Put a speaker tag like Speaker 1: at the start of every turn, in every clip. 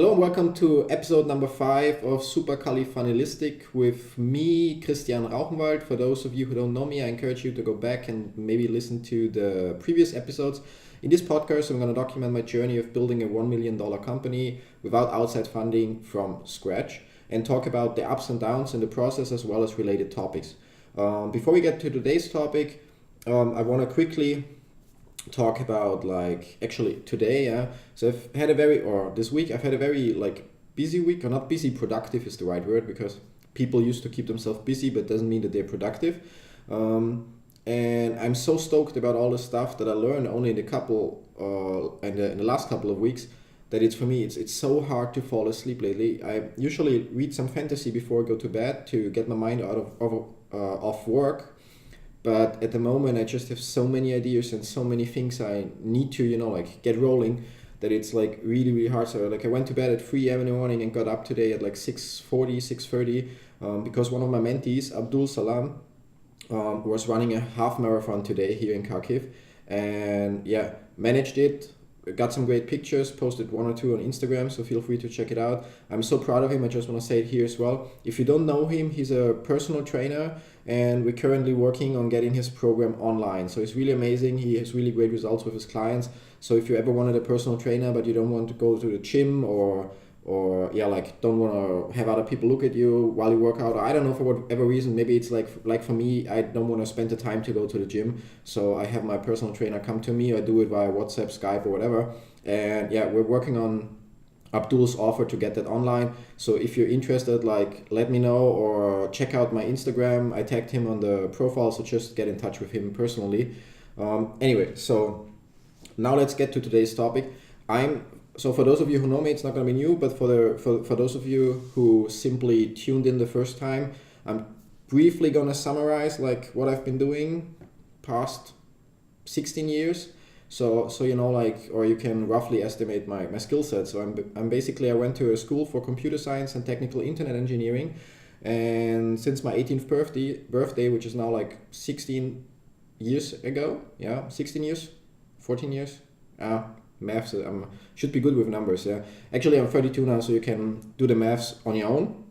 Speaker 1: Hello and welcome to episode number 5 of SUPERCALIFUNNELISTIC with me, Christian Rauchenwald. For those of you who don't know me, I encourage you to go back and maybe listen to the previous episodes. In this podcast, I'm going to document my journey of building a $1 million company without outside funding from scratch and talk about the ups and downs in the process as well as related topics. Before we get to today's topic, I want to quickly talk about today. So this week I've had a very busy week, or not busy, productive is the right word, because people used to keep themselves busy but doesn't mean that they're productive. And I'm so stoked about all the stuff that I learned only in the last couple of weeks, that it's so hard to fall asleep lately. I usually read some fantasy before I go to bed to get my mind out of work. But at the moment, I just have so many ideas and so many things I need to, get rolling, that it's really, really hard. So I went to bed at 3 a.m. in the morning and got up today at 6:30, because one of my mentees, Abdul Salam, was running a half marathon today here in Kharkiv, and managed it. Got some great pictures, posted 1 or 2 on Instagram, so feel free to check it out. I'm so proud of him. I just want to say it here as well. If you don't know him, he's a personal trainer, and we're currently working on getting his program online. So it's really amazing. He has really great results with his clients. So if you ever wanted a personal trainer but you don't want to go to the gym or don't want to have other people look at you while you work out, or I don't know, for whatever reason, maybe it's like for me, I don't want to spend the time to go to the gym, so I have my personal trainer come to me, or I do it via WhatsApp, Skype, or whatever. And we're working on Abdul's offer to get that online. So if you're interested, let me know, or check out my Instagram. I tagged him on the profile, so just get in touch with him personally. Anyway, so now let's get to today's topic. So for those of you who know me, it's not going to be new, but for those of you who simply tuned in the first time, I'm briefly going to summarize what I've been doing past 16 years. So or you can roughly estimate my skill set. So I went to a school for computer science and technical internet engineering, and since my 18th birthday, which is now 16 years ago, 16 years, 14 years, maths, should be good with numbers. Actually, I'm 32 now, so you can do the maths on your own.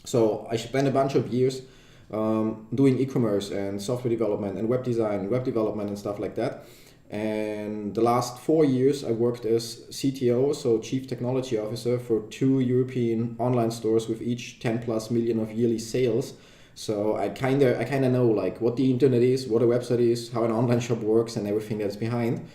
Speaker 1: So I spent a bunch of years doing e-commerce and software development and web design and web development and stuff like that. And the last 4 years I worked as CTO, so Chief Technology Officer, for 2 European online stores with each 10 plus million of yearly sales. So I kind of know what the internet is, what a website is, how an online shop works, and everything that's behind.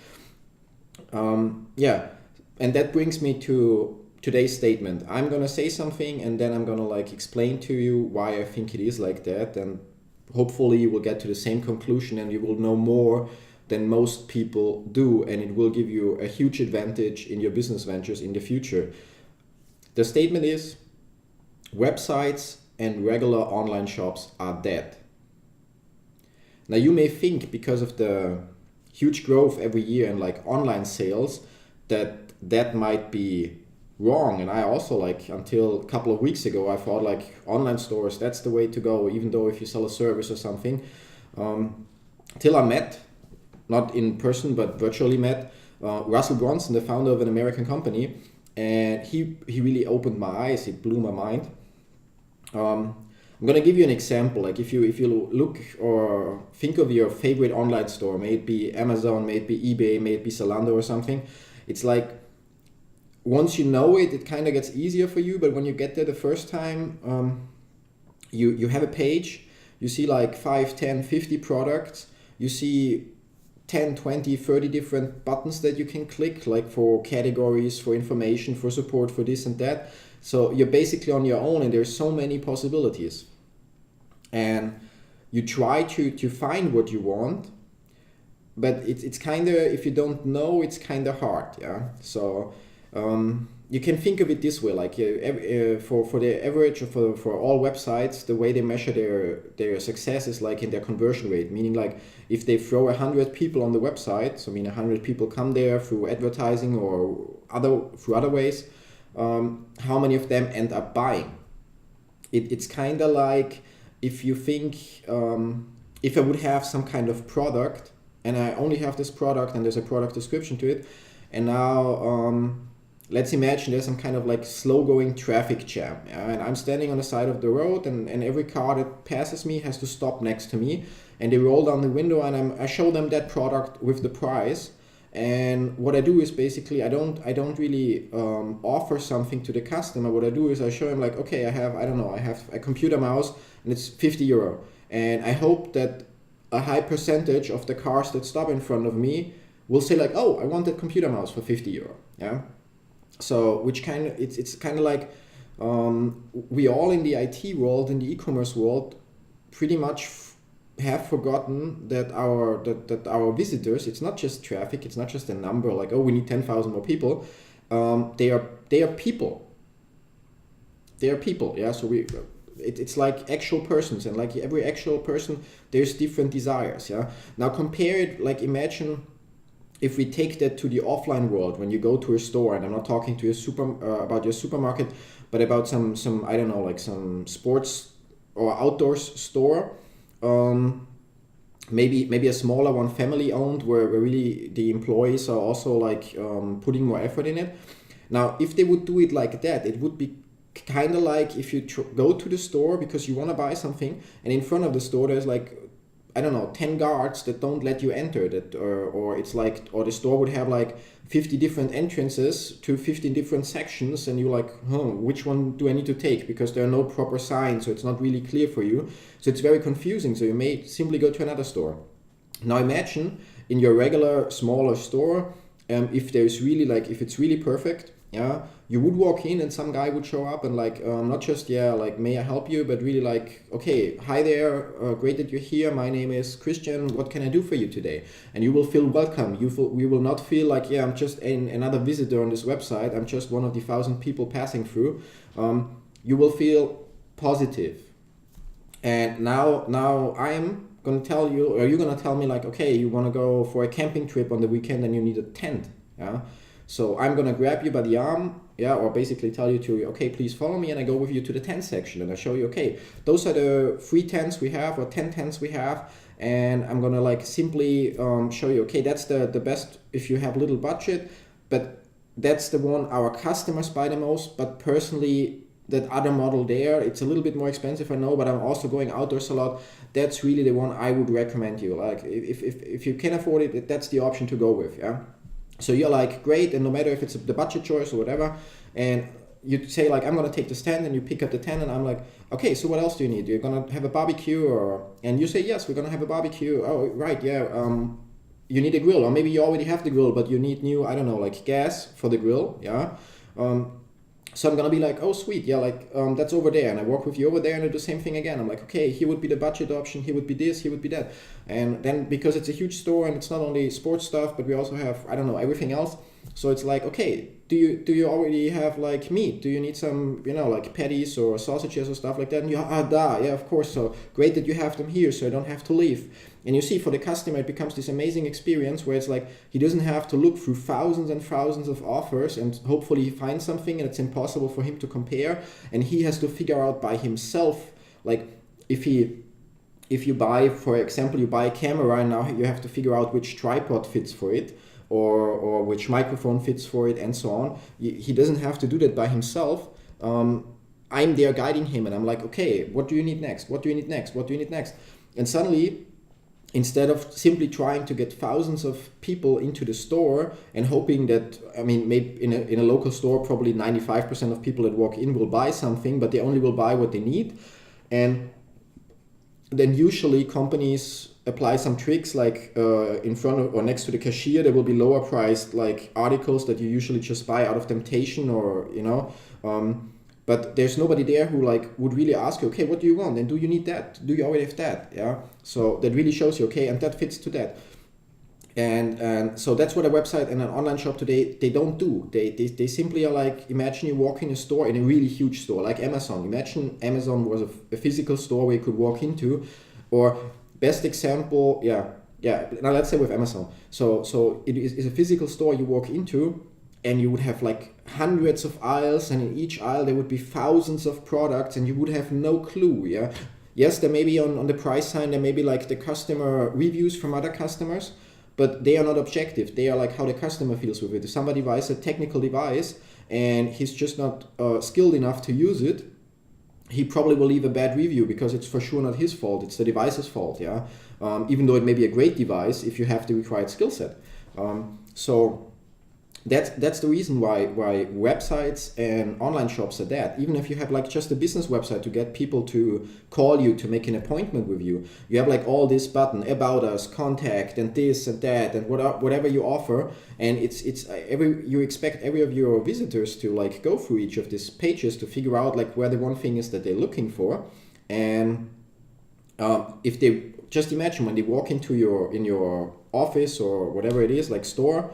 Speaker 1: And that brings me to today's statement. I'm gonna say something, and then I'm gonna explain to you why I think it is like that, and hopefully you will get to the same conclusion and you will know more than most people do, and it will give you a huge advantage in your business ventures in the future. The statement is: websites and regular online shops are dead. Now you may think, because of the huge growth every year in online sales, that might be wrong. And I also until a couple of weeks ago, I thought online stores, that's the way to go, even though if you sell a service or something. Till I met, not in person but virtually met, Russell Brunson, the founder of an American company, and he really opened my eyes. It blew my mind. I'm going to give you an example. If you look or think of your favorite online store, may it be Amazon, may it be eBay, may it be Zalando or something, it's once you know it, it kind of gets easier for you. But when you get there the first time, you have a page, you see 5, 10, 50 products, you see 10, 20, 30 different buttons that you can click, for categories, for information, for support, for this and that. So you're basically on your own, and there's so many possibilities. And you try to find what you want, but it's kind of, if you don't know, it's kind of hard. So you can think of it this way, for the average, or for all websites, the way they measure their success is in their conversion rate, meaning if they throw 100 people on the website, so 100 people come there through advertising or through other ways, how many of them end up buying? It's kind of if you think, if I would have some kind of product, and I only have this product and there's a product description to it, and now let's imagine there's some kind of like slow going traffic jam, yeah? And I'm standing on the side of the road, and every car that passes me has to stop next to me, and they roll down the window, and I show them that product with the price. And what I do is basically I don't really offer something to the customer. What I do is I show him like, okay, I have a computer mouse and it's 50 euro, and I hope that a high percentage of the cars that stop in front of me will say like, oh, I want that computer mouse for 50 euro, yeah. So which kind of it's kind of like we all in the IT world, in the e-commerce world, pretty much have forgotten that our visitors, it's not just traffic, it's not just a number like, oh, we need 10,000 more people. They are people. They are people, yeah. So it's like actual persons, and like every actual person, there's different desires, yeah. Now compare it, like imagine if we take that to the offline world, when you go to a store, and I'm not talking to about your supermarket, but about some I don't know, like some sports or outdoors store. Maybe a smaller one, family owned, where really the employees are also like putting more effort in it. Now, if they would do it like that, it would be kind of like if you go to the store because you want to buy something, and in front of the store there's like, I don't know, 10 guards that don't let you enter that, or it's like, or the store would have like 50 different entrances to 15 different sections, and you're like, which one do I need to take? Because there are no proper signs, so it's not really clear for you. So it's very confusing. So you may simply go to another store. Now imagine in your regular smaller store, if it's really perfect, yeah, you would walk in and some guy would show up and like, not just, yeah, like, may I help you, but really like, okay, hi there, great that you're here. My name is Christian. What can I do for you today? And you will feel welcome. We will not feel like, yeah, I'm just another visitor on this website. I'm just one of the 1,000 people passing through. You will feel positive. And now I'm going to tell you, or you're going to tell me like, okay, you want to go for a camping trip on the weekend and you need a tent, yeah? So I'm going to grab you by the arm, yeah, or basically tell you to, okay, please follow me, and I go with you to the tent section, and I show you, okay, those are the 3 tents we have, or 10 tents we have, and I'm going to like simply show you, okay, that's the best if you have little budget, but that's the one our customers buy the most. But personally, that other model there, it's a little bit more expensive, I know, but I'm also going outdoors a lot. That's really the one I would recommend you. Like if you can afford it, that's the option to go with, yeah. So you're like, great, and no matter if it's the budget choice or whatever, and you say like, I'm gonna take this tent, and you pick up the tent, and I'm like, okay, so what else do you need? You're gonna have a barbecue, and you say, yes, we're gonna have a barbecue. Oh, right, yeah. You need a grill, or maybe you already have the grill, but you need new, I don't know, like gas for the grill, yeah. So I'm gonna be like, oh sweet, yeah, like that's over there, and I walk with you over there, and I do the same thing again. I'm like, okay, here would be the budget option, here would be this, here would be that. And then because it's a huge store and it's not only sports stuff, but we also have, I don't know, everything else. So it's like, okay, do you already have like meat? Do you need some, like patties or sausages or stuff like that? And you, yeah, of course. So great that you have them here, so I don't have to leave. And you see, for the customer, it becomes this amazing experience where it's like he doesn't have to look through thousands and thousands of offers, and hopefully he finds something, and it's impossible for him to compare, and he has to figure out by himself, like if you buy, for example, you buy a camera, and now you have to figure out which tripod fits for it, or which microphone fits for it, and so on. He doesn't have to do that by himself. I'm there guiding him, and I'm like, okay, what do you need next? What do you need next? What do you need next? And suddenly, instead of simply trying to get thousands of people into the store and hoping that, maybe in a local store, probably 95% of people that walk in will buy something, but they only will buy what they need. And then usually companies apply some tricks, like in front of or next to the cashier, there will be lower priced like articles that you usually just buy out of temptation, or but there's nobody there who like would really ask you, okay, what do you want? And do you need that? Do you already have that? Yeah. So that really shows you, okay, and that fits to that. And so that's what a website and an online shop today, they don't do. They simply are like, imagine you walk in a store, in a really huge store like Amazon. Imagine Amazon was a physical store where you could walk into, or best example, yeah. Now let's say with Amazon. So it is a physical store you walk into, and you would have like hundreds of aisles, and in each aisle there would be thousands of products, and you would have no clue, yeah. Yes, there may be on the price sign, there may be like the customer reviews from other customers, but they are not objective. They are like how the customer feels with it. If somebody buys a technical device and he's just not skilled enough to use it, he probably will leave a bad review because it's for sure not his fault. It's the device's fault, yeah. Even though it may be a great device, if you have the required skill set. So that's the reason why websites and online shops are that. Even if you have like just a business website to get people to call you to make an appointment with you, you have like all this button, about us, contact, and this and that, and whatever you offer, and you expect every of your visitors to like go through each of these pages to figure out like where the one thing is that they're looking for. And if they just imagine when they walk in your office or whatever it is, like store,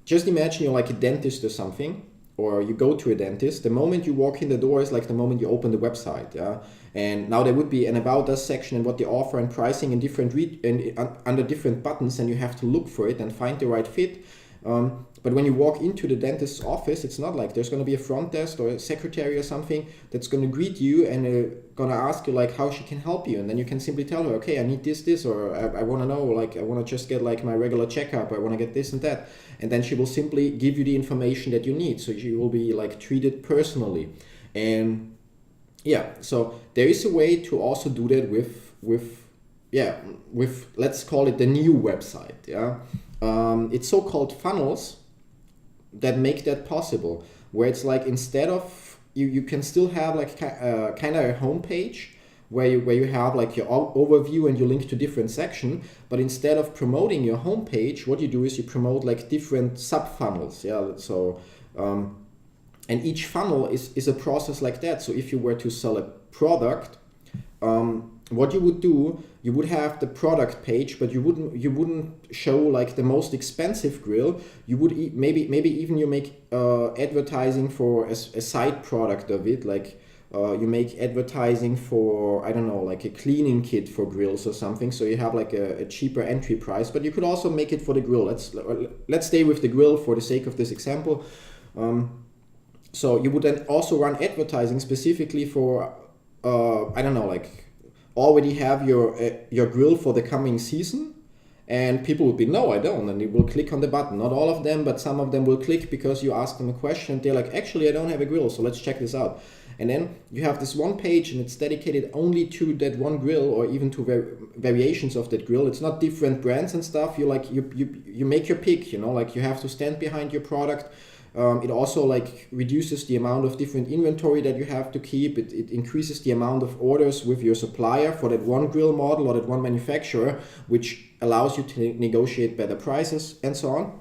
Speaker 1: just imagine you're like a dentist or something, or you go to a dentist. The moment you walk in the door is like the moment you open the website, yeah. And now there would be an about us section and what they offer and pricing in different under different buttons, and you have to look for it and find the right fit. But when you walk into the dentist's office, it's not like there's going to be a front desk or a secretary or something that's going to greet you and going to ask you like how she can help you. And then you can simply tell her, okay, I need this, or I want to know, like I want to just get like my regular checkup, I want to get this and that. And then she will simply give you the information that you need. So you will be like treated personally. And yeah, so there is a way to also do that with let's call it the new website, yeah. It's so-called funnels that make that possible, where it's like instead of you can still have like kind of a homepage where you have like your overview and you link to different sections, but instead of promoting your homepage, what you do is you promote like different sub-funnels, yeah. So and each funnel is a process like that. So if you were to sell a product, what you would do, you would have the product page, but you wouldn't show like the most expensive grill. You would maybe even you make advertising for a side product of it, like you make advertising for, I don't know, like a cleaning kit for grills or something. So you have like a cheaper entry price, but you could also make it for the grill. Let's stay with the grill for the sake of this example. So you would then also run advertising specifically for I don't know, like already have your grill for the coming season, and people would be, no, I don't, and they will click on the button. Not all of them, but some of them will click because you ask them a question. They're like, actually, I don't have a grill, so let's check this out. And then you have this one page, and it's dedicated only to that one grill, or even to variations of that grill. It's not different brands and stuff. You make your pick, you know, like you have to stand behind your product. It also like reduces the amount of different inventory that you have to keep. It increases the amount of orders with your supplier for that one grill model or that one manufacturer, which allows you to negotiate better prices and so on.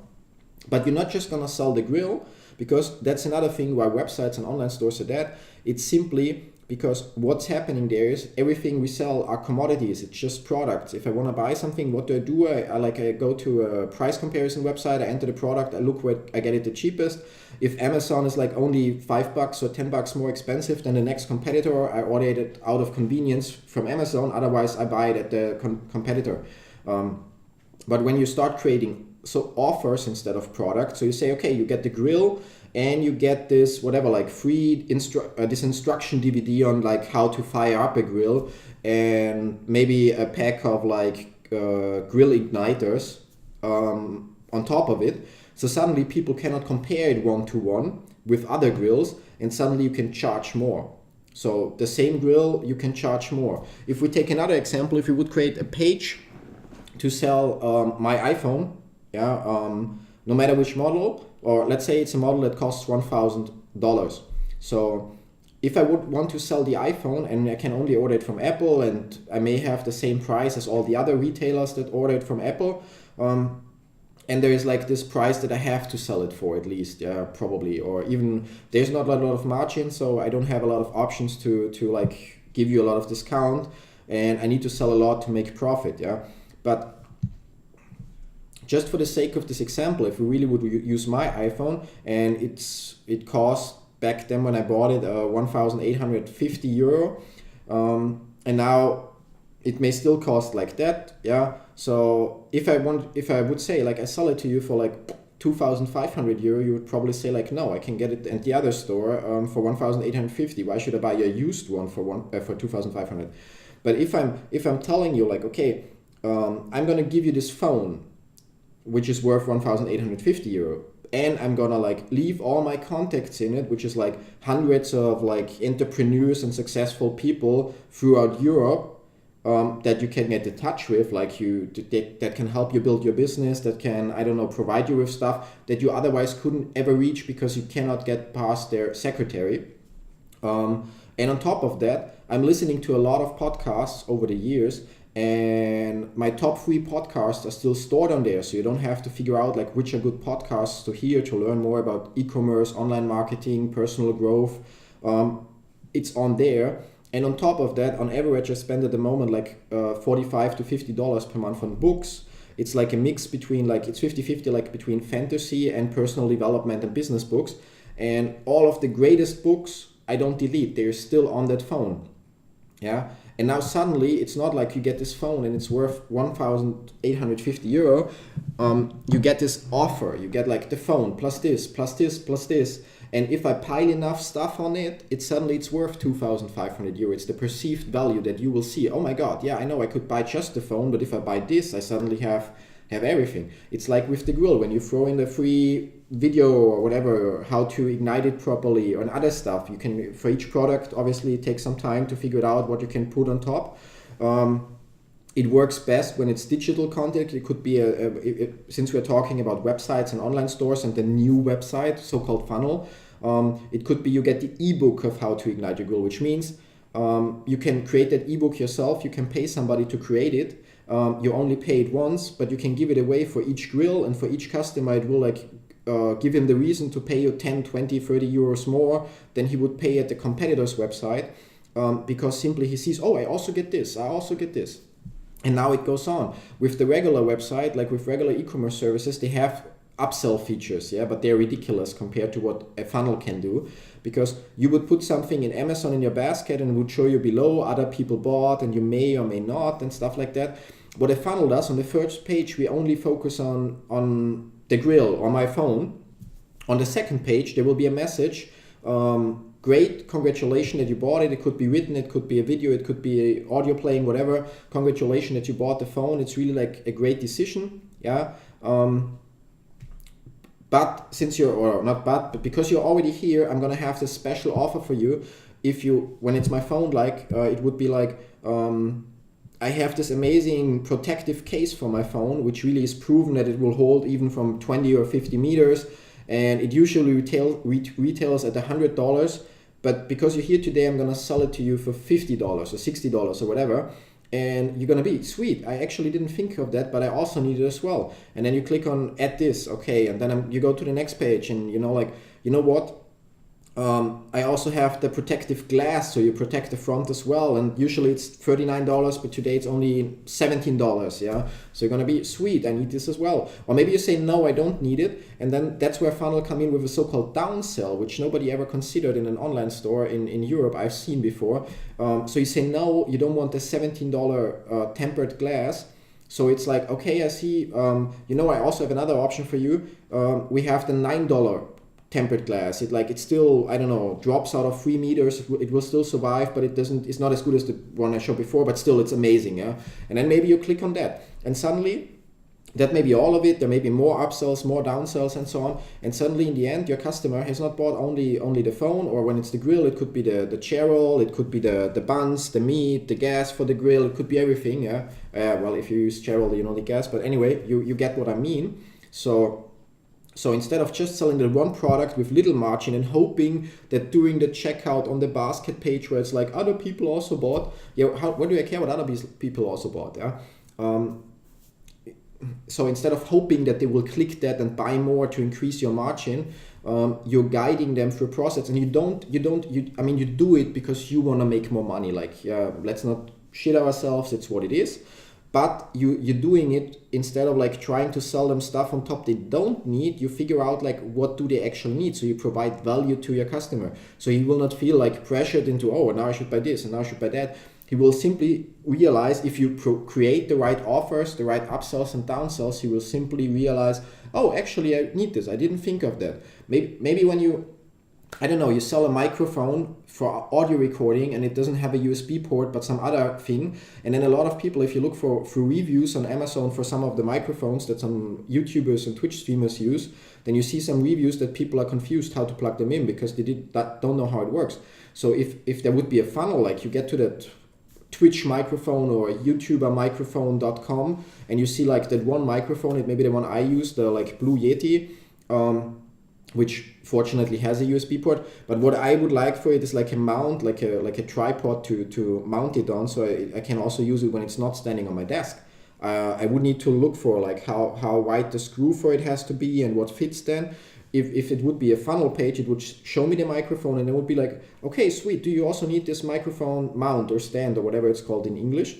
Speaker 1: But you're not just gonna sell the grill, because that's another thing why websites and online stores are that. It's simply because what's happening there is everything we sell are commodities. It's just products. If I want to buy something, what do? I go to a price comparison website, I enter the product, I look where I get it the cheapest. If Amazon is like only $5 or $10 more expensive than the next competitor, I order it out of convenience from Amazon. Otherwise, I buy it at the competitor. But when you start creating offers instead of products, so you say, okay, you get the grill, and you get this whatever, like free this instruction DVD on like how to fire up a grill, and maybe a pack of like grill igniters on top of it. So suddenly people cannot compare it one-to-one with other grills, and suddenly you can charge more. So the same grill, you can charge more. If we take another example, if we would create a page to sell my iPhone, no matter which model, or let's say it's a model that costs $1,000. So if I would want to sell the iPhone and I can only order it from Apple, and I may have the same price as all the other retailers that order it from Apple, and there is like this price that I have to sell it for at least, probably, or even there's not a lot of margin, so I don't have a lot of options to like give you a lot of discount, and I need to sell a lot to make profit, But just for the sake of this example, if we really would use my iPhone, and it cost back then when I bought it 1,850 euro, and now it may still cost like that, So if I would say like I sell it to you for like 2,500 euro, you would probably say like, no, I can get it at the other store for 1,850. Why should I buy a used one for 2,500? But if I'm telling you like, okay, I'm going to give you this phone, which is worth 1,850 euro. And I'm gonna like leave all my contacts in it, which is like hundreds of like entrepreneurs and successful people throughout Europe, that you can get in touch with, like that can help you build your business, that can, I don't know, provide you with stuff that you otherwise couldn't ever reach because you cannot get past their secretary. And on top of that, I'm listening to a lot of podcasts over the years, and my top 3 podcasts are still stored on there, so you don't have to figure out like which are good podcasts to hear to learn more about e-commerce, online marketing, personal growth. It's on there. And on top of that, on average, I spend at the moment like $45 to $50 per month on books. It's like a mix between like, it's 50-50, like between fantasy and personal development and business books. And all of the greatest books I don't delete, they're still on that phone. Yeah. And now suddenly it's not like you get this phone and it's worth 1,850 euro. You get this offer, you get like the phone plus this, plus this, plus this. And if I pile enough stuff on it, it's worth 2,500 euro. It's the perceived value that you will see. Oh my God, yeah, I know I could buy just the phone, but if I buy this, I suddenly have everything. It's like with the grill, when you throw in the free video or whatever, how to ignite it properly and other stuff. You can, for each product, obviously take some time to figure it out what you can put on top. It works best when it's digital content. It could be since we're talking about websites and online stores and the new website, so-called funnel, it could be you get the ebook of how to ignite your grill, which means you can create that ebook yourself. You can pay somebody to create it. You only pay it once, but you can give it away for each grill, and for each customer it will like give him the reason to pay you 10, 20, 30 euros more than he would pay at the competitor's website, because simply he sees, oh, I also get this. And now it goes on. With the regular website, like with regular e-commerce services, they have upsell features, yeah, but they're ridiculous compared to what a funnel can do, because you would put something in Amazon in your basket and it would show you below other people bought and you may or may not and stuff like that. What a funnel does, on the first page we only focus on the grill or my phone. On the second page there will be a message, great, congratulations that you bought it. It could be written, it could be a video, it could be audio playing, whatever. Congratulations that you bought the phone. It's really like a great decision, yeah. But since but because you're already here, I'm gonna have this special offer for you. When it's my phone, like it would be like, I have this amazing protective case for my phone, which really is proven that it will hold even from 20 or 50 meters. And it usually retails at $100. But because you're here today, I'm gonna sell it to you for $50 or $60 or whatever. And you're gonna be, sweet, I actually didn't think of that, but I also need it as well. And then you click on add this, okay, and then you go to the next page, and you know what? I also have the protective glass, so you protect the front as well, and usually it's $39, but today it's only $17, yeah? So you're gonna be, sweet, I need this as well. Or maybe you say, no, I don't need it, and then that's where funnel come in with a so-called downsell, which nobody ever considered in an online store in Europe, I've seen before. So you say, no, you don't want the $17 tempered glass. So it's like, okay, I see, I also have another option for you. We have the $9 tempered glass. It's still, I don't know, drops out of 3 meters. It will still survive, but it's not as good as the one I showed before, but still it's amazing, yeah. And then maybe you click on that, and suddenly that may be all of it. There may be more upsells, more downsells, and so on. And suddenly in the end, your customer has not bought only the phone, or when it's the grill, it could be the chair roll, it could be the buns, the meat, the gas for the grill, it could be everything, yeah. Well, if you use chair roll, you know the gas, but anyway, you get what I mean. So instead of just selling the one product with little margin and hoping that during the checkout on the basket page where it's like other people also bought, what do I care what other people also bought? Yeah. So instead of hoping that they will click that and buy more to increase your margin, you're guiding them through a process, and you do it because you want to make more money. Like, yeah, let's not shit ourselves. It's what it is. But you're doing it instead of like trying to sell them stuff on top they don't need. You figure out like what do they actually need, so you provide value to your customer. So he will not feel like pressured into, oh, now I should buy this and now I should buy that. He will simply realize, if you create the right offers, the right upsells and downsells, he will simply realize, oh, actually I need this. I didn't think of that. Maybe when you I don't know, you sell a microphone for audio recording and it doesn't have a USB port but some other thing. And then a lot of people, if you look for reviews on Amazon for some of the microphones that some YouTubers and Twitch streamers use, then you see some reviews that people are confused how to plug them in because they don't know how it works. So if there would be a funnel, like you get to that Twitch microphone or YouTubermicrophone.com and you see like that one microphone, it may be the one I use, the like Blue Yeti, which fortunately has a USB port. But what I would like for it is like a mount, like a tripod to mount it on, so I can also use it when it's not standing on my desk. I would need to look for like how wide the screw for it has to be and what fits then. If it would be a funnel page, it would show me the microphone and it would be like, okay, sweet, do you also need this microphone mount or stand or whatever it's called in English?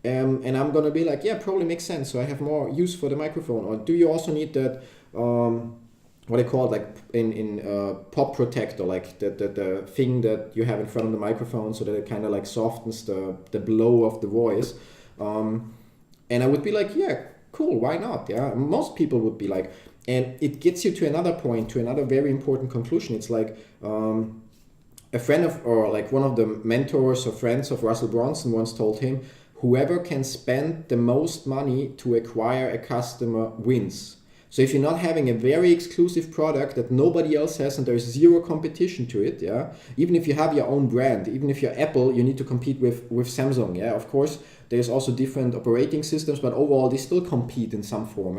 Speaker 1: And I'm gonna be like, yeah, probably makes sense, so I have more use for the microphone. Or do you also need that, what they call it, like in pop protector, like the thing that you have in front of the microphone so that it kind of like softens the blow of the voice. And I would be like, yeah, cool, why not? Yeah, most people would be like, and it gets you to another point, to another very important conclusion. It's like a friend of, or like one of the mentors or friends of Russell Brunson once told him, whoever can spend the most money to acquire a customer wins. So if you're not having a very exclusive product that nobody else has and there's zero competition to it, yeah, even if you have your own brand, even if you're Apple, you need to compete with Samsung, yeah, of course, there's also different operating systems, but overall they still compete in some form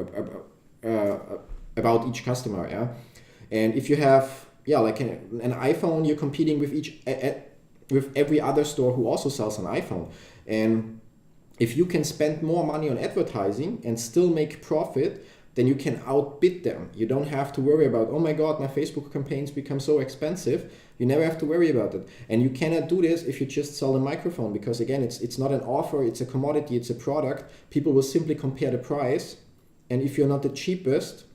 Speaker 1: about each customer, yeah. And if you have, yeah, like an iPhone, you're competing with with every other store who also sells an iPhone. And if you can spend more money on advertising and still make profit, then you can outbid them. You don't have to worry about, oh my God, my Facebook campaigns become so expensive. You never have to worry about it. And you cannot do this if you just sell a microphone, because again, it's not an offer, it's a commodity, it's a product. People will simply compare the price. And if you're not the cheapest,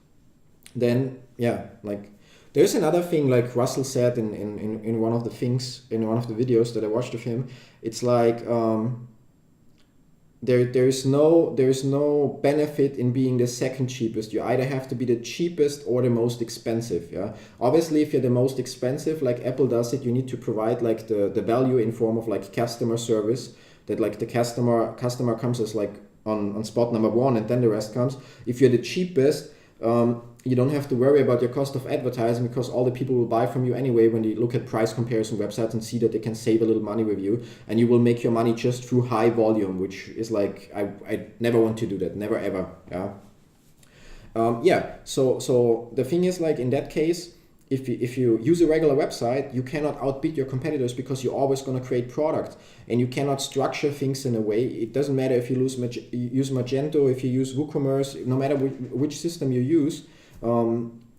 Speaker 1: then yeah, like there's another thing like Russell said in one of the things, in one of the videos that I watched of him. It's like, there is no benefit in being the second cheapest. You either have to be the cheapest or the most expensive. Yeah, obviously if you're the most expensive, like Apple does it, you need to provide like the value in form of like customer service, that like the customer comes as like on spot number one and then the rest comes. If you're the cheapest, you don't have to worry about your cost of advertising, because all the people will buy from you anyway when they look at price comparison websites and see that they can save a little money with you, and you will make your money just through high volume, which is like, I never want to do that, never ever. Yeah. So the thing is, like in that case, if you use a regular website, you cannot outbid your competitors because you're always going to create product, and you cannot structure things in a way. It doesn't matter if you use Magento, if you use WooCommerce, no matter which system you use,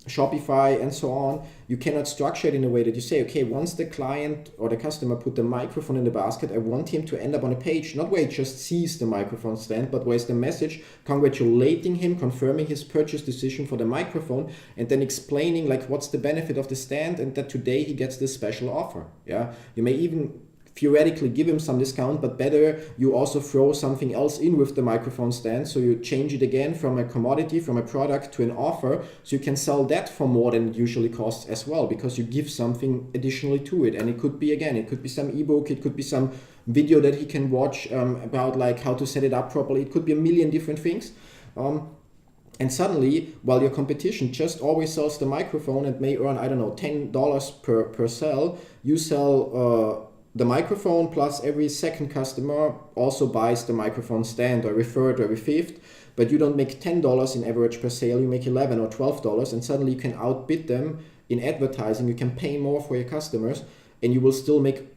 Speaker 1: Shopify and so on, you cannot structure it in a way that you say, okay, once the client or the customer put the microphone in the basket, I want him to end up on a page, not where he just sees the microphone stand, but where's the message congratulating him, confirming his purchase decision for the microphone, and then explaining like what's the benefit of the stand and that today he gets this special offer. Yeah, you may even theoretically give him some discount, but better you also throw something else in with the microphone stand, so you change it again from a commodity, from a product to an offer, so you can sell that for more than it usually costs as well, because you give something additionally to it. And it could be, again, it could be some ebook, it could be some video that he can watch about like how to set it up properly, it could be a million different things. And suddenly, while your competition just always sells the microphone and may earn, I don't know, $10 per sell, you sell the microphone, plus every second customer also buys the microphone stand, or every third or every fifth, but you don't make $10 in average per sale, you make $11 or $12, and suddenly you can outbid them in advertising, you can pay more for your customers, and you will still make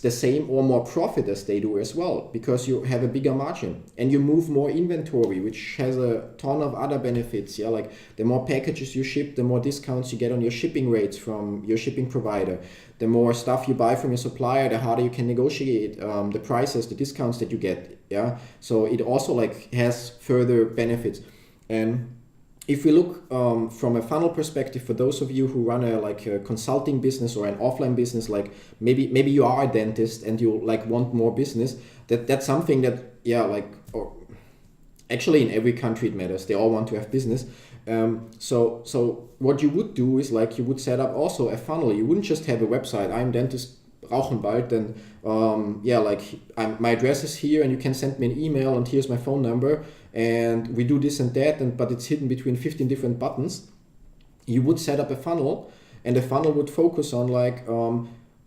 Speaker 1: the same or more profit as they do as well, because you have a bigger margin and you move more inventory, which has a ton of other benefits. Yeah, like the more packages you ship, the more discounts you get on your shipping rates from your shipping provider. The more stuff you buy from your supplier, the harder you can negotiate the prices, the discounts that you get. Yeah, so it also like has further benefits. And if we look from a funnel perspective, for those of you who run a consulting business or an offline business, like maybe you are a dentist and you like want more business, that's something that, yeah, like, or actually in every country it matters. They all want to have business. So what you would do is like you would set up also a funnel. You wouldn't just have a website. I'm dentist Rauchenwald, and my address is here, and you can send me an email, and here's my phone number, and we do this and that, but it's hidden between 15 different buttons. You would set up a funnel, and the funnel would focus on like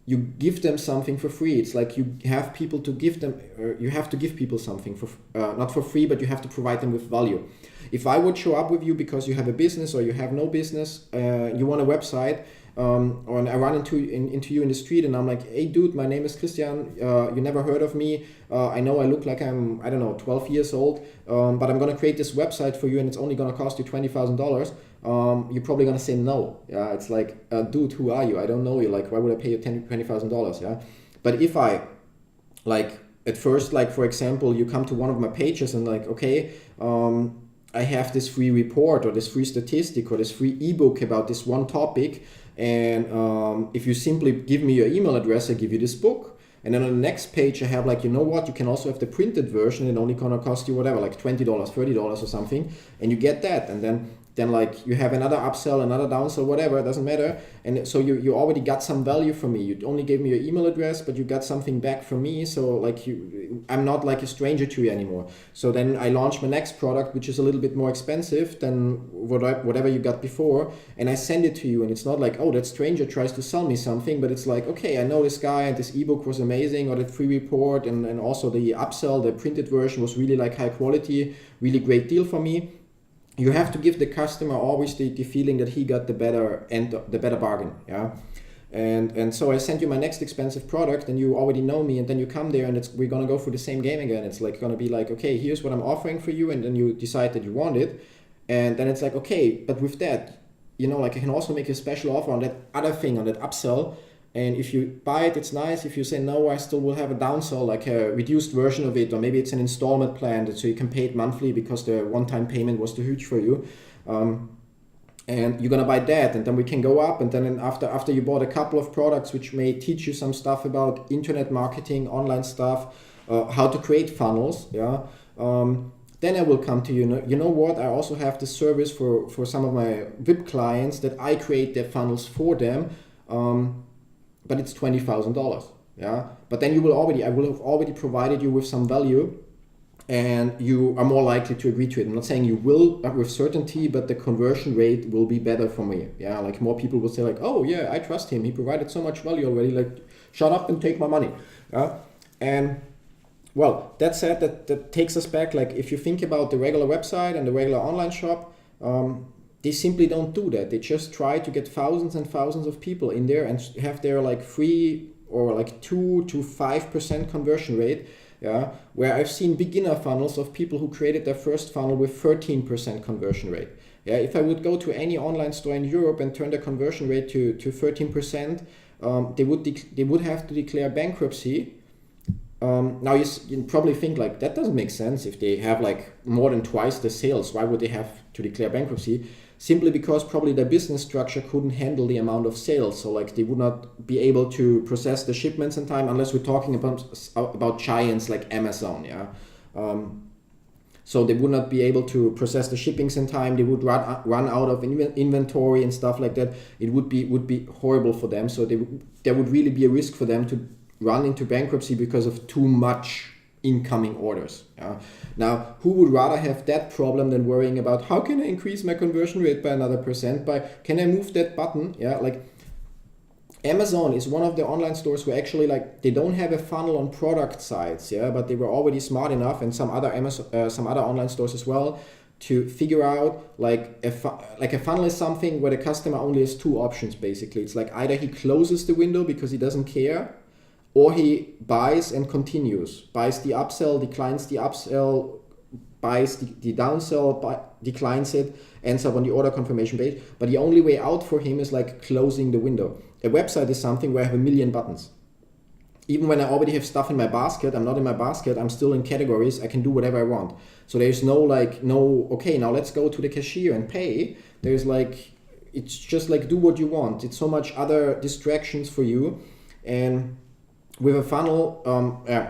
Speaker 1: you give them something for free. It's like you have people to give them, you have to give people something for not for free, but you have to provide them with value. If I would show up with you because you have a business or you have no business, you want a website, or I run into you in the street and I'm like, hey dude, my name is Christian, you never heard of me, I know I look like I'm, I don't know, 12 years old, but I'm gonna create this website for you and it's only gonna cost you $20,000, you're probably gonna say no. Yeah, it's like, dude, who are you? I don't know you, like why would I pay you $20,000? Yeah, but if I, like at first, like for example, you come to one of my pages and like, okay, I have this free report or this free statistic or this free ebook about this one topic, and if you simply give me your email address, I give you this book. And then on the next page I have like, you know what, you can also have the printed version, and only gonna cost you whatever, like $20, $30 or something, and you get that. And then like you have another upsell, another downsell, whatever, it doesn't matter. And so you already got some value from me. You only gave me your email address, but you got something back from me. So like I'm not like a stranger to you anymore. So then I launch my next product, which is a little bit more expensive than whatever you got before, and I send it to you. And it's not like, oh, that stranger tries to sell me something, but it's like, okay, I know this guy and this ebook was amazing, or that free report, and also the upsell, the printed version was really like high quality, really great deal for me. You have to give the customer always the feeling that he got the better bargain, yeah. And so I send you my next expensive product, and you already know me, and then you come there, and we're gonna go through the same game again. It's like gonna be like, okay, here's what I'm offering for you, and then you decide that you want it, and then it's like, okay, but with that, you know, like I can also make a special offer on that other thing, on that upsell. And if you buy it, it's nice. If you say no, I still will have a downsell, like a reduced version of it, or maybe it's an installment plan so you can pay it monthly because the one-time payment was too huge for you. And you're gonna buy that, and then we can go up. And then after you bought a couple of products which may teach you some stuff about internet marketing, online stuff, how to create funnels, yeah. Then I will come to you. You know what? I also have this service for some of my VIP clients that I create their funnels for them. But it's $20,000, yeah. But then I will have already provided you with some value, and you are more likely to agree to it. I'm not saying you will with certainty, but the conversion rate will be better for me, yeah. Like more people will say like, oh yeah, I trust him. He provided so much value already. Like, shut up and take my money, yeah. And well, that said, that takes us back. Like if you think about the regular website and the regular online shop, they simply don't do that. They just try to get thousands and thousands of people in there and have their like 3 or like 2 to 5% conversion rate. Yeah, where I've seen beginner funnels of people who created their first funnel with 13% conversion rate. Yeah, if I would go to any online store in Europe and turn the conversion rate to 13%, they would have to declare bankruptcy. Now you probably think like that doesn't make sense. If they have like more than twice the sales, why would they have to declare bankruptcy? Simply because probably their business structure couldn't handle the amount of sales. So like they would not be able to process the shipments in time, unless we're talking about giants like Amazon, yeah. So they would not be able to process the shippings in time. They would run out of inventory and stuff like that. It would be horrible for them. So there would really be a risk for them to run into bankruptcy because of too much incoming orders. Yeah. Now, who would rather have that problem than worrying about how can I increase my conversion rate by another %? Can I move that button? Yeah, like Amazon is one of the online stores where actually like they don't have a funnel on product sites, yeah, but they were already smart enough, and some other online stores as well, to figure out like a funnel is something where the customer only has 2 options basically. It's like either he closes the window because he doesn't care, or he buys and continues, buys the upsell, declines the upsell, buys the downsell, declines it, ends up on the order confirmation page. But the only way out for him is like closing the window. A website is something where I have a million buttons. Even when I already have stuff in my basket, I'm not in my basket, I'm still in categories, I can do whatever I want. So there's okay, now let's go to the cashier and pay. There's like, it's just like do what you want. It's so much other distractions for you. And with a funnel,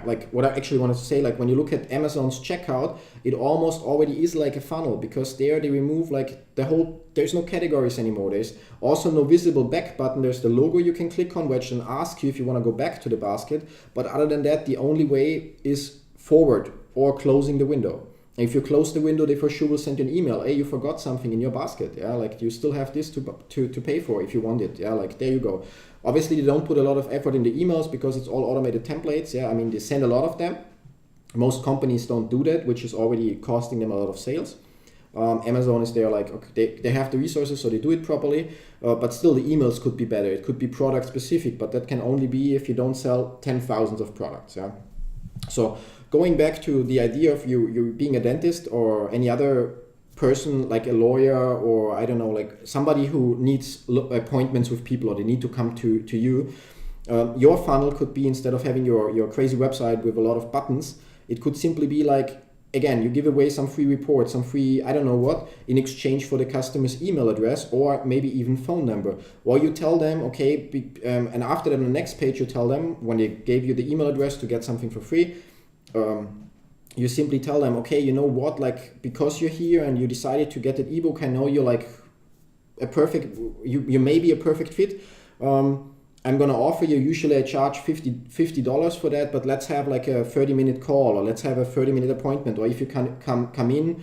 Speaker 1: like what I actually wanted to say, like when you look at Amazon's checkout, it almost already is like a funnel, because there they remove like there's no categories anymore. There's also no visible back button. There's the logo you can click on, which then asks you if you want to go back to the basket. But other than that, the only way is forward or closing the window. And if you close the window, they for sure will send you an email. Hey, you forgot something in your basket. Yeah, like you still have this to pay for if you want it. Yeah, like there you go. Obviously, they don't put a lot of effort in the emails because it's all automated templates. Yeah, I mean, they send a lot of them. Most companies don't do that, which is already costing them a lot of sales. Amazon is there, like, okay, they have the resources, so they do it properly. But still, the emails could be better. It could be product specific, but that can only be if you don't sell 10,000 of products. Yeah. So going back to the idea of you being a dentist or any other person, like a lawyer, or I don't know, like somebody who needs appointments with people, or they need to come to you, your funnel could be, instead of having your crazy website with a lot of buttons, it could simply be like, again, you give away some free reports, some free, I don't know what, in exchange for the customer's email address, or maybe even phone number. Or you tell them, okay, and after that on the next page you tell them, when they gave you the email address to get something for free, you simply tell them, okay, you know what, like, because you're here and you decided to get that ebook, I know you're like you may be a perfect fit. I'm gonna offer you, usually I charge $50 for that, but let's have like a 30-minute call, or let's have a 30-minute appointment, or if you can come in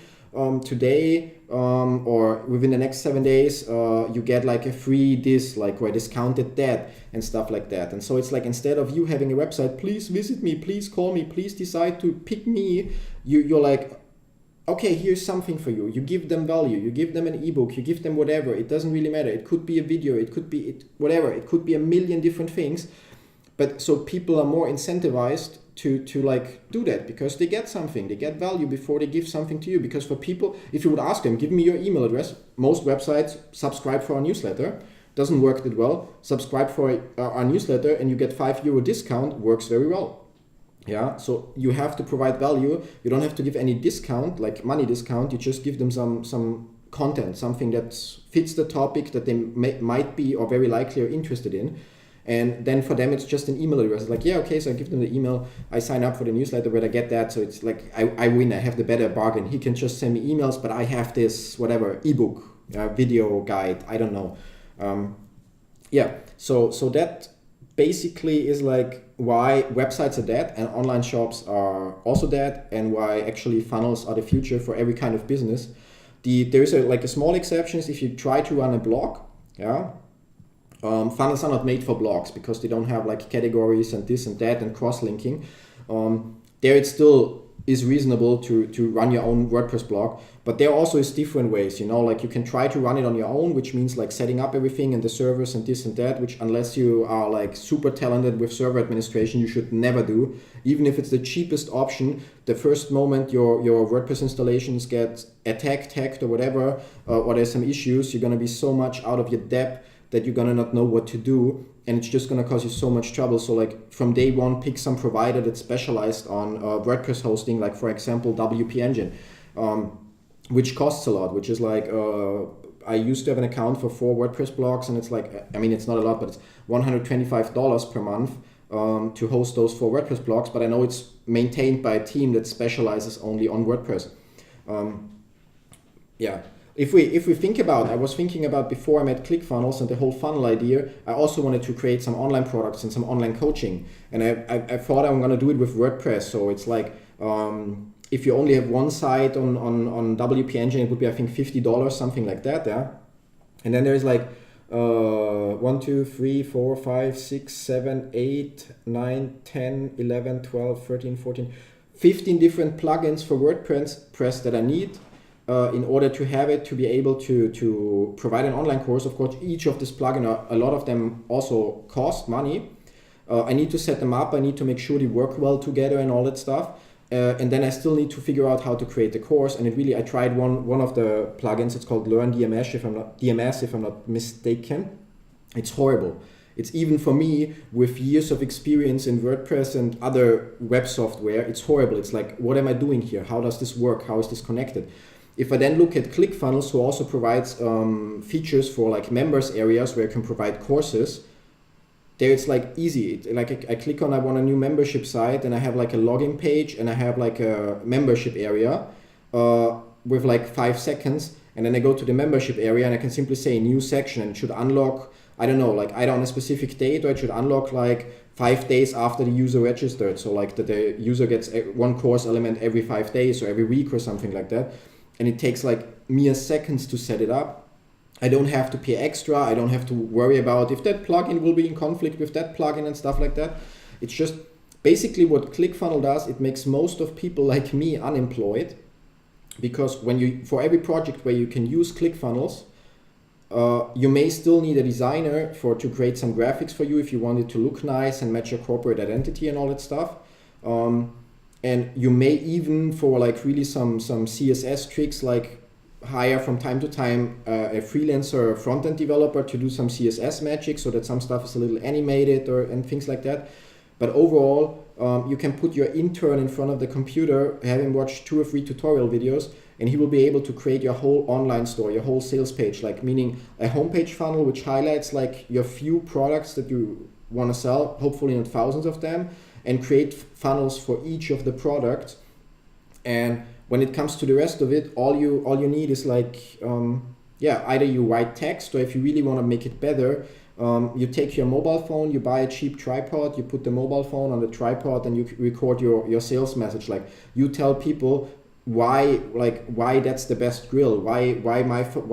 Speaker 1: today or within the next 7 days, you get like a free this, like, or a discounted that, and stuff like that. And so it's like, instead of you having a website, please visit me, please call me, please decide to pick me, you're like, okay, here's something for you. You give them value. You give them an ebook. You give them whatever. It doesn't really matter. It could be a video. It could be whatever. It could be a million different things. But so people are more incentivized to like do that, because they get something. They get value before they give something to you. Because for people, if you would ask them, give me your email address, most websites subscribe for our newsletter. Doesn't work that well. Subscribe for our newsletter and you get €5 discount. Works very well. Yeah, so you have to provide value. You don't have to give any discount, like money discount. You just give them some content, something that fits the topic that they might be or very likely are interested in. And then for them, it's just an email address. It's like, yeah, okay, so I give them the email. I sign up for the newsletter, but I get that. So it's like, I win. I have the better bargain. He can just send me emails, but I have this, whatever, ebook, video guide. I don't know. So that basically is like why websites are dead and online shops are also dead, and why actually funnels are the future for every kind of business. There is a small exception is if you try to run a blog. Funnels are not made for blogs because they don't have like categories and this and that and cross-linking. There it still is reasonable to run your own WordPress blog, but there also is different ways, like you can try to run it on your own, which means like setting up everything and the servers and this and that, which unless you are like super talented with server administration, you should never do. Even if it's the cheapest option, the first moment your WordPress installations get attacked, hacked or whatever, or there's some issues, you're going to be so much out of your depth that you're going to not know what to do, and it's just going to cause you so much trouble. So like from day one, pick some provider that's specialized on WordPress hosting, like for example WP Engine, which costs a lot, which is like I used to have an account for 4 WordPress blogs, and it's like, I mean, it's not a lot, but it's $125 per month to host those 4 WordPress blogs, but I know it's maintained by a team that specializes only on WordPress. If we think about, I was thinking about before I made ClickFunnels and the whole funnel idea, I also wanted to create some online products and some online coaching. And I thought I'm going to do it with WordPress. So it's like, if you only have one site on WP Engine, it would be, I think, $50, something like that. Yeah. And then there's like 1, 2, 3, 4, 5, 6, 7, 8, 9, 10, 11, 12, 13, 14, 15 different plugins for WordPress that I need. In order to have it, to be able to provide an online course. Of course, each of these plugins, a lot of them also cost money. I need to set them up. I need to make sure they work well together and all that stuff. And then I still need to figure out how to create the course. And I tried one of the plugins. It's called Learn DMS, if I'm not mistaken. It's horrible. It's even for me with years of experience in WordPress and other web software. It's horrible. It's like, what am I doing here? How does this work? How is this connected? If I then look at ClickFunnels, who also provides features for like members areas where you can provide courses, there it's like easy. I click on, I want a new membership site, and I have like a login page, and I have like a membership area with like 5 seconds, and then I go to the membership area, and I can simply say new section, and it should unlock, I don't know, like either on a specific date, or it should unlock like 5 days after the user registered. So like that the user gets one course element every 5 days or every week or something like that. And it takes like mere seconds to set it up. I don't have to pay extra. I don't have to worry about if that plugin will be in conflict with that plugin and stuff like that. It's just basically what ClickFunnels does. It makes most of people like me unemployed, because when you, for every project where you can use ClickFunnels, you may still need a designer to create some graphics for you if you want it to look nice and match your corporate identity and all that stuff. And you may even, for like really some CSS tricks, like hire from time to time a freelancer front-end developer to do some CSS magic so that some stuff is a little animated and things like that. But overall, you can put your intern in front of the computer, have him watch 2 or 3 tutorial videos, and he will be able to create your whole online store, your whole sales page, like meaning a homepage funnel which highlights like your few products that you want to sell, hopefully not thousands of them, and create funnels for each of the products. And when it comes to the rest of it, all you need is like, either you write text, or if you really want to make it better, you take your mobile phone, you buy a cheap tripod, you put the mobile phone on the tripod, and you record your sales message. Like you tell people why that's the best grill, why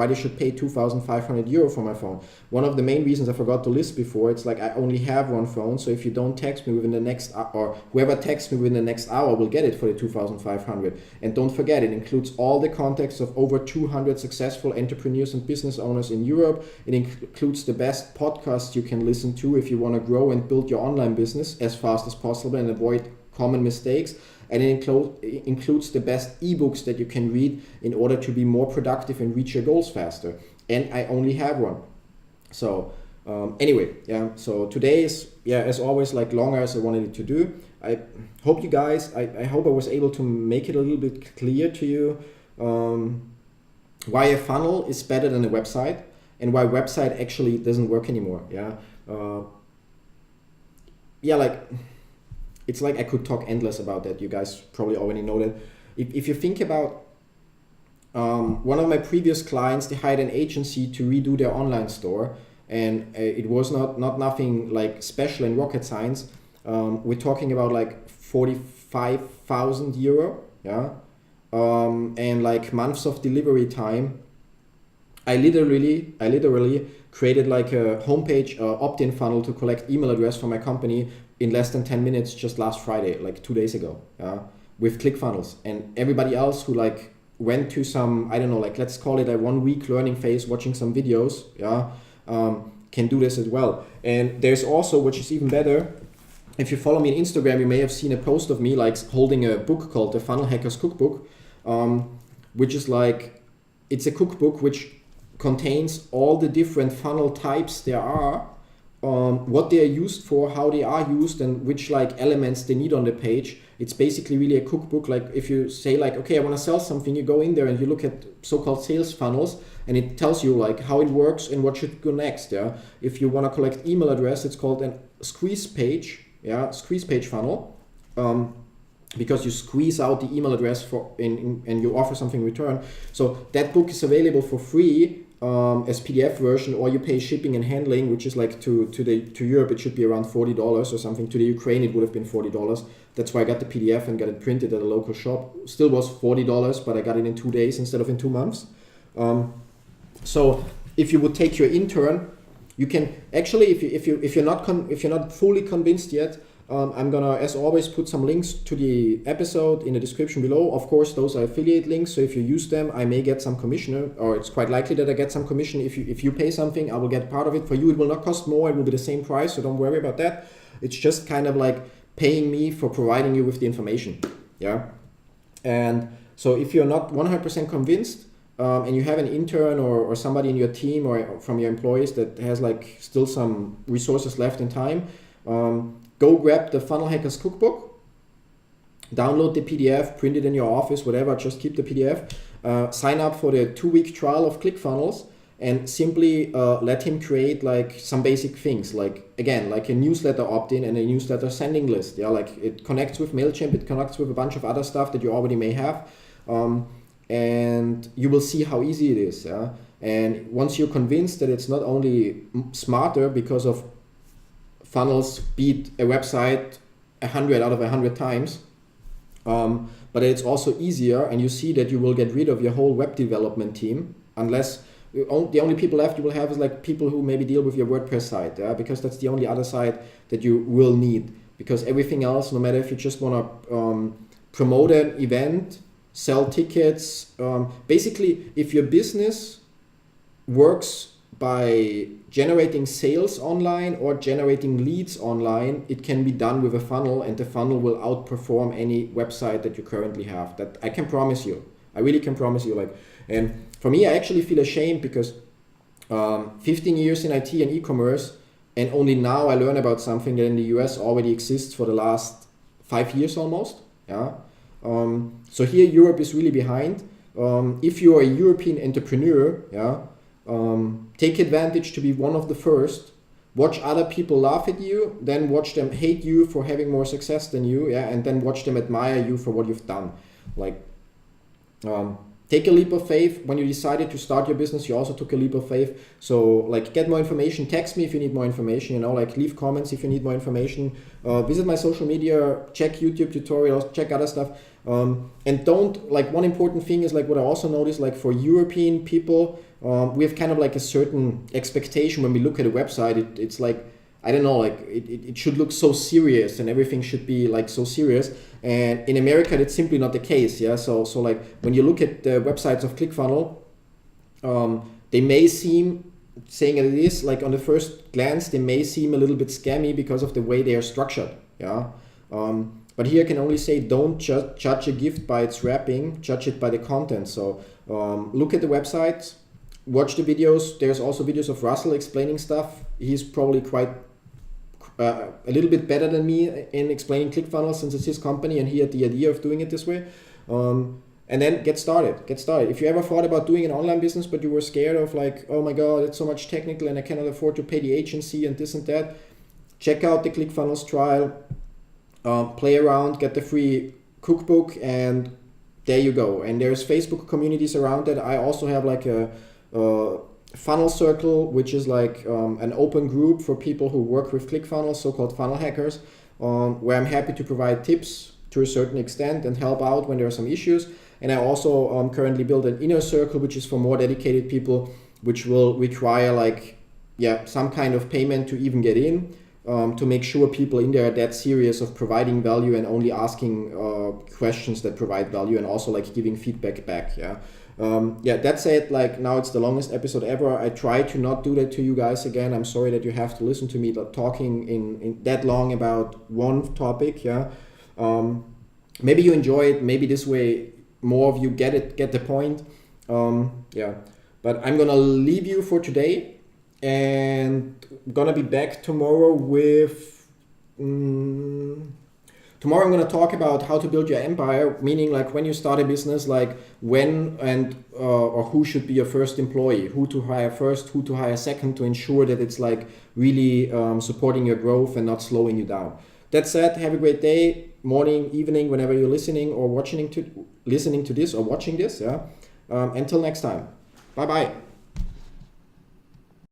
Speaker 1: they should pay 2,500 euro for my phone. One of the main reasons I forgot to list before, it's like I only have one phone, so if you don't text me within the next hour, or whoever texts me within the next hour will get it for the 2,500. And don't forget, it includes all the contacts of over 200 successful entrepreneurs and business owners in Europe. It includes the best podcasts you can listen to if you want to grow and build your online business as fast as possible and avoid common mistakes. And it includes the best ebooks that you can read in order to be more productive and reach your goals faster. And I only have one. So anyway, so today is, as always, like longer as I wanted it to do. I hope you guys, I hope I was able to make it a little bit clear to you why a funnel is better than a website, and why website actually doesn't work anymore. It's like I could talk endless about that. You guys probably already know that. If you think about one of my previous clients, they hired an agency to redo their online store, and it was not nothing like special in rocket science. We're talking about like 45,000 euro, and like months of delivery time. I literally created like a homepage opt-in funnel to collect email address for my company in less than 10 minutes just last Friday, like 2 days ago, with ClickFunnels. And everybody else who like went to some, I don't know, like let's call it a 1 week learning phase, watching some videos, can do this as well. And there's also, which is even better, if you follow me on Instagram, you may have seen a post of me like holding a book called the Funnel Hackers Cookbook, which is like, it's a cookbook which contains all the different funnel types there are, what they are used for, how they are used, and which like elements they need on the page. It's basically really a cookbook. Like if you say like, okay, I want to sell something, you go in there and you look at so-called sales funnels, and it tells you like how it works and what should go next. If you want to collect email address, it's called a squeeze page funnel, because you squeeze out the email address and you offer something in return. So that book is available for free as PDF version, or you pay shipping and handling, which is like to Europe it should be around $40 or something. To the Ukraine it would have been $40. That's why I got the PDF and got it printed at a local shop. Still was $40, but I got it in 2 days instead of in 2 months. So if you would take your intern, you can actually, if you're not fully convinced yet, I'm gonna, as always, put some links to the episode in the description below. Of course, those are affiliate links, so if you use them, I may get some commission, or it's quite likely that I get some commission. If you pay something, I will get part of it. For you, it will not cost more, it will be the same price, so don't worry about that. It's just kind of like paying me for providing you with the information. And so if you're not 100% convinced, and you have an intern or somebody in your team or from your employees that has like still some resources left in time, go grab the Funnel Hackers Cookbook, download the PDF, print it in your office, whatever, just keep the PDF, sign up for the 2-week trial of ClickFunnels, and simply let him create like some basic things, like again, like a newsletter opt-in and a newsletter sending list. Yeah, like it connects with MailChimp, it connects with a bunch of other stuff that you already may have, and you will see how easy it is. Yeah, and once you're convinced that it's not only smarter because of funnels beat a website 100 out of 100 times, but it's also easier, and you see that you will get rid of your whole web development team, unless the only people left you will have is like people who maybe deal with your WordPress site, yeah? Because that's the only other side that you will need, because everything else, no matter if you just want to promote an event, sell tickets, basically if your business works by generating sales online or generating leads online, it can be done with a funnel, and the funnel will outperform any website that you currently have. That I can promise you. I really can promise you. Like, and for me, I actually feel ashamed because 15 years in IT and e-commerce, and only now I learn about something that in the US already exists for the last 5 years almost. Yeah. So here Europe is really behind. If you are a European entrepreneur, yeah, take advantage to be one of the first. Watch other people laugh at you, then watch them hate you for having more success than you, yeah, and then watch them admire you for what you've done. Like, take a leap of faith. When you decided to start your business, you also took a leap of faith. So like, get more information, text me if you need more information, you know, like leave comments if you need more information, visit my social media, check YouTube tutorials, check other stuff. And don't, like, one important thing is like what I also noticed, like for European people, we have kind of like a certain expectation when we look at a website. It's like, I don't know, like it should look so serious and everything should be like so serious. And in America, that's simply not the case. Yeah. So like when you look at the websites of ClickFunnels, they may seem, saying it is, like on the first glance, they may seem a little bit scammy because of the way they are structured. Yeah. But here I can only say, don't judge a gift by its wrapping, judge it by the content. So look at the website, watch the videos. There's also videos of Russell explaining stuff. He's probably quite a little bit better than me in explaining ClickFunnels, since it's his company and he had the idea of doing it this way. And then get started. If you ever thought about doing an online business, but you were scared of like, oh my God, it's so much technical and I cannot afford to pay the agency and this and that, check out the ClickFunnels trial, play around, get the free cookbook, and there you go. And there's Facebook communities around that. I also have like a funnel circle, which is like an open group for people who work with ClickFunnels, so-called funnel hackers, where I'm happy to provide tips to a certain extent and help out when there are some issues. And I also currently build an inner circle, which is for more dedicated people, which will require like, yeah, some kind of payment to even get in, to make sure people in there are that serious of providing value and only asking questions that provide value, and also like giving feedback back. Yeah. That's it. Like, now it's the longest episode ever. I try to not do that to you guys again. I'm sorry that you have to listen to me talking in that long about one topic. Yeah. Maybe you enjoy it. Maybe this way more of you get the point. But I'm gonna leave you for today, and gonna be back tomorrow with. Tomorrow I'm going to talk about how to build your empire, meaning like when you start a business, like when and or who should be your first employee, who to hire first, who to hire second, to ensure that it's like really supporting your growth and not slowing you down. That said, have a great day, morning, evening, whenever you're listening or listening to this or watching this. Yeah. Until next time. Bye-bye.